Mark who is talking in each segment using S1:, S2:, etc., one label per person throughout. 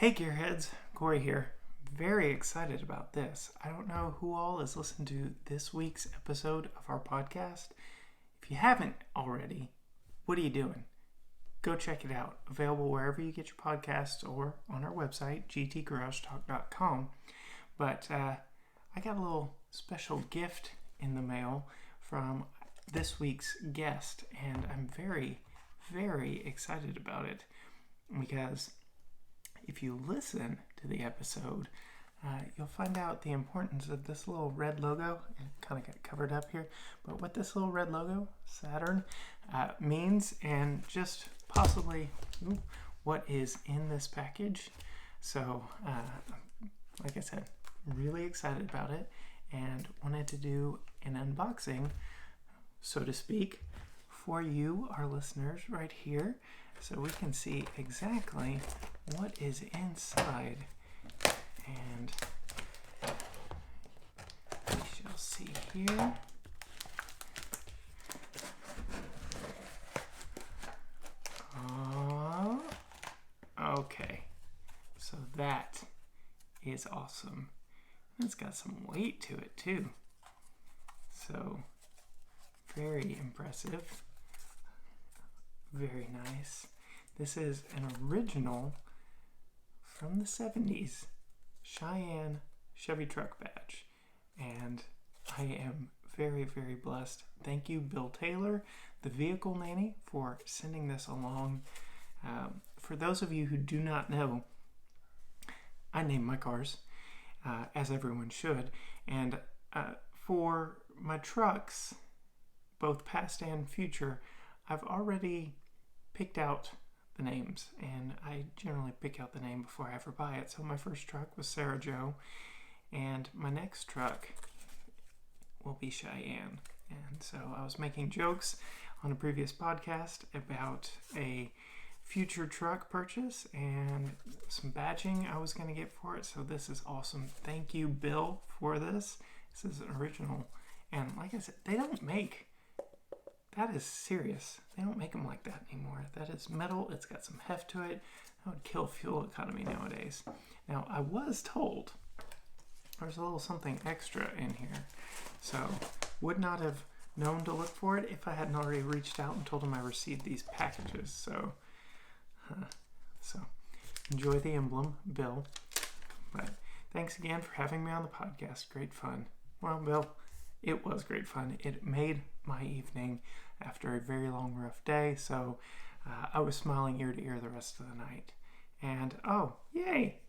S1: Hey Gearheads, Corey here. Very excited about this. I don't know who all has listened to this week's episode of our podcast. If you haven't already, what are you doing? Go check it out. Available wherever you get your podcasts or on our website, gtgaragetalk.com. But I got a little special gift in the mail from this week's guest, and I'm very, very excited about it because if you listen to the episode, you'll find out the importance of this little red logo. It kind of got covered up here, but what this little red logo, Saturn, means, and just possibly what is in this package. So, like I said, really excited about it and wanted to do an unboxing, so to speak, for you, our listeners, right here, so we can see exactly what is inside. And we shall see here. Okay, so that is awesome. It's got some weight to it too. So, very impressive. Very nice. This is an original from the 70s Cheyenne Chevy truck badge. And I am very, very blessed. Thank you, Bill Taylor, the Vehicle Nanny, for sending this along. For those of you who do not know, I name my cars, as everyone should. And for my trucks, both past and future, I've already picked out the names, and I generally pick out the name before I ever buy it. So my first truck was Sarah Joe, and my next truck will be Cheyenne. And so I was making jokes on a previous podcast about a future truck purchase and some badging I was going to get for it. So this is awesome. Thank you, Bill, for this. This is an original. And like I said, they don't make... That is serious. They don't make them like that anymore. That is metal. It's got some heft to it. That would kill fuel economy nowadays. Now, I was told there's a little something extra in here. So, would not have known to look for it if I hadn't already reached out and told them I received these packages. So enjoy the emblem, Bill. But thanks again for having me on the podcast. Great fun. Well, Bill, it was great fun. It made my evening after a very long, rough day. So I was smiling ear to ear the rest of the night. And, oh, yay!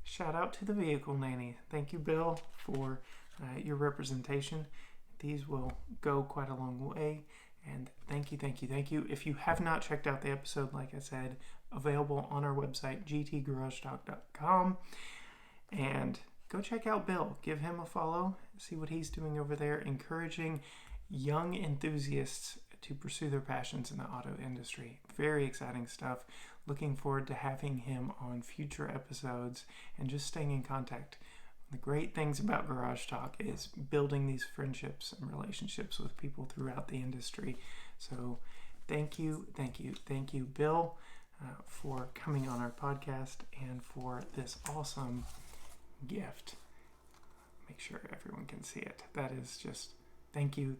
S1: Shout out to the Vehicle Nanny. Thank you, Bill, for your representation. These will go quite a long way. And thank you, thank you, thank you. If you have not checked out the episode, like I said, available on our website, gtgaragetalk.com. And go check out Bill. Give him a follow. See what he's doing over there, encouraging young enthusiasts to pursue their passions in the auto industry. Very exciting stuff. Looking forward to having him on future episodes and just staying in contact. The great things about Garage Talk is building these friendships and relationships with people throughout the industry. So thank you, Bill, for coming on our podcast and for this awesome gift. Make sure everyone can see it. That is just thank you.